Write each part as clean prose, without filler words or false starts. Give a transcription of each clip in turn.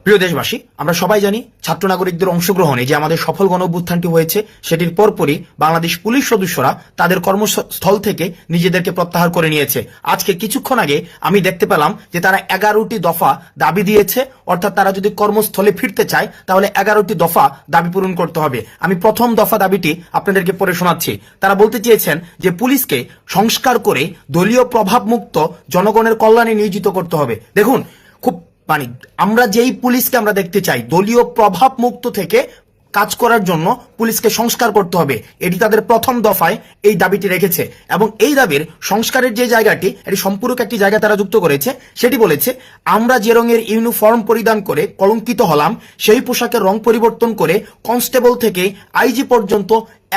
প্রিয় দেশবাসী, আমরা সবাই জানি ছাত্র নাগরিকদের অংশগ্রহণে যে আমাদের সফল গণঅভ্যুত্থানটি হয়েছে সেটির পরপরই বাংলাদেশ পুলিশ সদস্যরা তাদের কর্মস্থল থেকে নিজেদেরকে প্রত্যাহার করে নিয়েছে। আজকে কিছুক্ষণ আগে আমি দেখতে পেলাম যে তারা 11টি দফা দাবি দিয়েছে, অর্থাৎ তারা যদি কর্মস্থলে ফিরতে চায় তাহলে 11টি দফা দাবি পূরণ করতে হবে। আমি প্রথম দফা দাবিটি আপনাদেরকে পড়ে শোনাচ্ছি। তারা বলতে চেয়েছেন যে পুলিশকে সংস্কার করে দলীয় প্রভাবমুক্ত জনগণের কল্যাণে নিয়োজিত করতে হবে। দেখুন, খুব আমরা যেই পুলিশকে আমরা দেখতে চাই দলীয় প্রভাব মুক্ত থেকে কাজ করার জন্য পুলিশকে সংস্কার করতে হবে, এটি তাদের প্রথম দফায় এই দাবিটি রেখেছে। এবং এই দাবির সংস্কারের যে জায়গাটি, এটি সম্পূরক একটি জায়গা তারা যুক্ত করেছে। সেটি বলেছে, আমরা যে রঙের ইউনিফর্ম পরিধান করে কলঙ্কিত হলাম সেই পোশাকের রং পরিবর্তন করে কনস্টেবল থেকে আইজি পর্যন্ত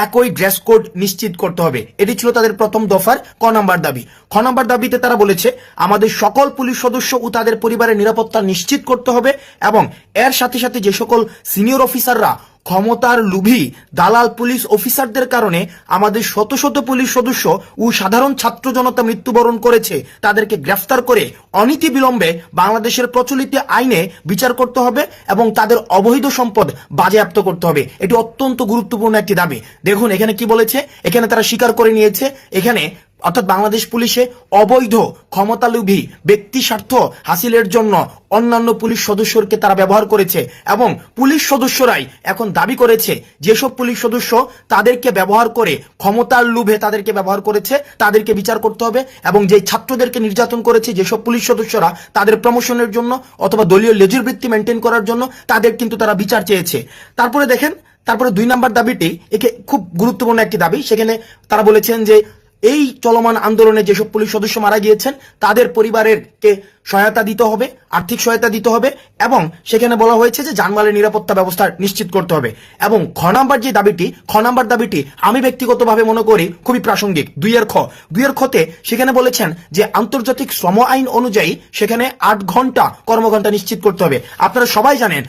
একই ড্রেস কোড নিশ্চিত করতে হবে। এটি ছিল তাদের প্রথম দফার ক নাম্বার দাবি। খ নাম্বার দাবিতে তারা বলেছে, আমাদের সকল পুলিশ সদস্য ও তাদের পরিবারের নিরাপত্তা নিশ্চিত করতে হবে এবং এর সাথে সাথে যে সকল সিনিয়র অফিসাররা ক্ষমতার লোভী দালাল পুলিশ অফিসারদের কারণে আমাদের শত শত পুলিশ সদস্য ও সাধারণ ছাত্র জনতা মৃত্যুবরণ করেছে, তাদেরকে গ্রেফতার করে অনীতি বিলম্বে বাংলাদেশের প্রচলিত আইনে বিচার করতে হবে এবং তাদের অবৈধ সম্পদ বাজেয়াপ্ত করতে হবে। এটি অত্যন্ত গুরুত্বপূর্ণ একটি দাবি। দেখুন এখানে কি বলেছে, এখানে তারা স্বীকার করে নিয়েছে, এখানে অর্থাৎ বাংলাদেশ পুলিশে অবৈধ ক্ষমতালোভী ব্যক্তি স্বার্থ হাসিলের জন্য অন্যান্য পুলিশ সদস্যকে তারা ব্যবহার করেছে এবং পুলিশ সদস্যরাই এখন দাবি করেছে যেসব পুলিশ সদস্য তাদেরকে ব্যবহার করে ক্ষমতার লোভে তাদেরকে ব্যবহার করেছে তাদেরকে বিচার করতে হবে এবং যে ছাত্রদেরকে নির্যাতন করেছে যেসব পুলিশ সদস্যরা তাদের প্রমোশনের জন্য অথবা দলীয় লেজুর বৃত্তি মেনটেন করার জন্য তাদের কিন্তু তারা বিচার চেয়েছে। তারপরে দেখেন, তারপরে 2 নাম্বার দাবিটি একে খুব গুরুত্বপূর্ণ একটি দাবি। সেখানে তারা বলেছেন যে এই চলমান আন্দোলনে যেসব পুলিশ সদস্য মারা গিয়েছেন তাদের পরিবারেরকে সহায়তা দিতে হবে, আর্থিক সহায়তা দিতে হবে এবং সেখানে বলা হয়েছে যে জানমালের নিরাপত্তা ব্যবস্থা নিশ্চিত করতে হবে। এবং খ নাম্বার যে দাবিটি, খ নাম্বার দাবিটি আমি ব্যক্তিগতভাবে মনে করি খুবই প্রাসঙ্গিক। 2 খতে সেখানে বলেছেন যে আন্তর্জাতিক শ্রম আইন অনুযায়ী সেখানে 8 ঘন্টা কর্মঘণ্টা নিশ্চিত করতে হবে। আপনারা সবাই জানেন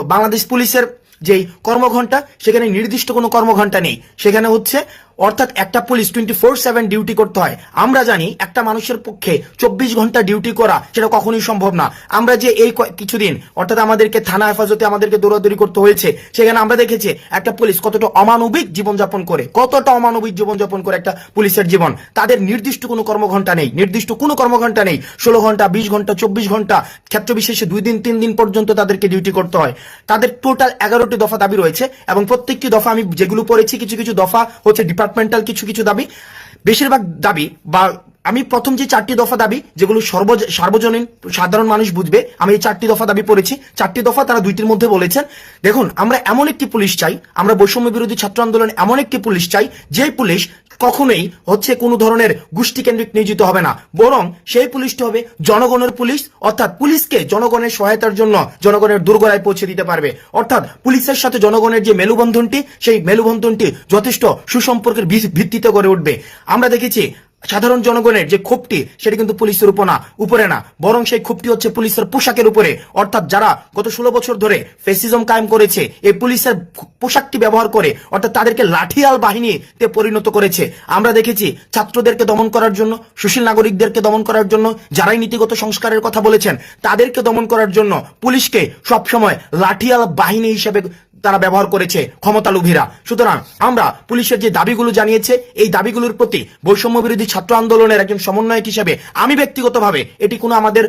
বাংলাদেশ পুলিশের যে কর্মঘণ্টা সেখানে নির্দিষ্ট কোনো কর্মঘণ্টা নেই। সেখানে হচ্ছে অর্থাৎ একটা পুলিশ 24/7 ডিউটি করতে হয়। আমরা জানি একটা মানুষের পক্ষে 24 ঘন্টা ডিউটি করা সেটা কখনোই সম্ভব না। আমরা যে এই কিছুদিন অর্থাৎ আমাদেরকে থানা হেফাজতে আমাদেরকে দৌড়াদৌড়ি করতে হয়েছে, সেখানে আমরা দেখেছি একটা পুলিশ কতটা অমানবিক জীবনযাপন করে, একটা পুলিশের জীবন। তাদের নির্দিষ্ট কোনো কর্মঘণ্টা নেই, 16 ঘন্টা, 20 ঘন্টা, 24 ঘন্টা, ক্ষেত্র বিশেষে 2 দিন 3 দিন পর্যন্ত তাদেরকে ডিউটি করতে হয়। তাদের টোটাল 11টি দফা দাবি রয়েছে এবং প্রত্যেকটি দফা আমি যেগুলো পড়েছি কিছু কিছু দফা হচ্ছে ডিপার্টমেন্টাল, কিছু দাবি, বেশিরভাগ দাবি বা আমি প্রথম যে 4টি দফা দাবি যেগুলো সার্বজনীন সাধারণ মানুষ বুঝবে, আমি এই 4টি দফা দাবি পড়েছি। 4টি দফা তারা 2টির মধ্যে বলেছেন, দেখুন আমরা এমন একটি পুলিশ চাই, আমরা বৈষম্য বিরোধী ছাত্র আন্দোলন এমন একটি পুলিশ চাই যে পুলিশ কখনোই হচ্ছে কোনো ধরনের গোষ্ঠী কেন্দ্রিক নিয়োজিত হবে না, বরং সেই পুলিশটি হবে জনগণের পুলিশ, অর্থাৎ পুলিশকে জনগণের সহায়তার জন্য জনগণের দোরগোড়ায় পৌঁছে দিতে পারবে। অর্থাৎ পুলিশের সাথে জনগণের যে মেলুবন্ধনটি, সেই মেলুবন্ধনটি যথেষ্ট সুসম্পর্কের ভিত্তিতে গড়ে উঠবে। আমরা দেখেছি সাধারণ জনগণের যে ক্ষোভটি সেটি কিন্তু পুলিশের উপরে না, বরং সেই ক্ষোভটি হচ্ছে পুলিশের পোশাকের উপরে। অর্থাৎ যারা গত 16 বছর ধরে ফ্যাসিজম কায়েম করেছে এই পুলিশের পোশাকটি ব্যবহার করে, অর্থাৎ তাদেরকে লাঠিয়াল বাহিনীতে পরিণত করেছে। আমরা দেখেছি ছাত্রদেরকে দমন করার জন্য, সুশীল নাগরিকদেরকে দমন করার জন্য, যারাই নীতিগত সংস্কারের কথা বলেছেন তাদেরকে দমন করার জন্য পুলিশকে সবসময় লাঠিয়াল বাহিনী হিসেবে তারা ব্যবহার করেছে ক্ষমতালোভীরা। সুতরাং আমরা পুলিশের যে দাবিগুলো জানিয়েছে এই দাবিগুলোর প্রতি বৈষম্য বিরোধী ছাত্র আন্দোলনের একজন সমন্বয়ক হিসেবে আমি ব্যক্তিগতভাবে, এটি কোনো আমাদের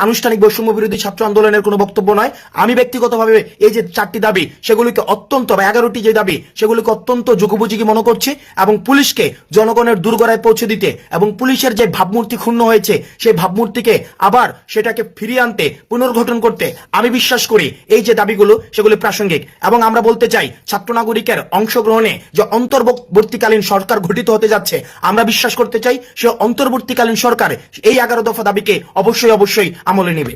আনুষ্ঠানিক বৈষম্য বিরোধী ছাত্র আন্দোলনের কোনো বক্তব্য নয়, আমি ব্যক্তিগতভাবে এই যে 4টি দাবি সেগুলিকে অত্যন্ত বা 11টি যে দাবি সেগুলিকে অত্যন্ত যুগোপযোগী মনে করছি এবং পুলিশকে জনগণের দোরগোড়ায় পৌঁছে দিতে এবং পুলিশের যে ভাবমূর্তি ক্ষুণ্ণ হয়েছে সেই ভাবমূর্তিকে আবার সেটাকে ফিরিয়ে আনতে, পুনর্গঠন করতে আমি বিশ্বাস করি এই যে দাবিগুলো সেগুলি প্রাসঙ্গিক। এবং আমরা বলতে চাই ছাত্র নাগরিকের অংশগ্রহণে যে অন্তর্বর্তীকালীন সরকার গঠিত হতে যাচ্ছে, আমরা বিশ্বাস করতে চাই সে অন্তর্বর্তীকালীন সরকার এই 11 দফা দাবিকে অবশ্যই আমলে নেবে।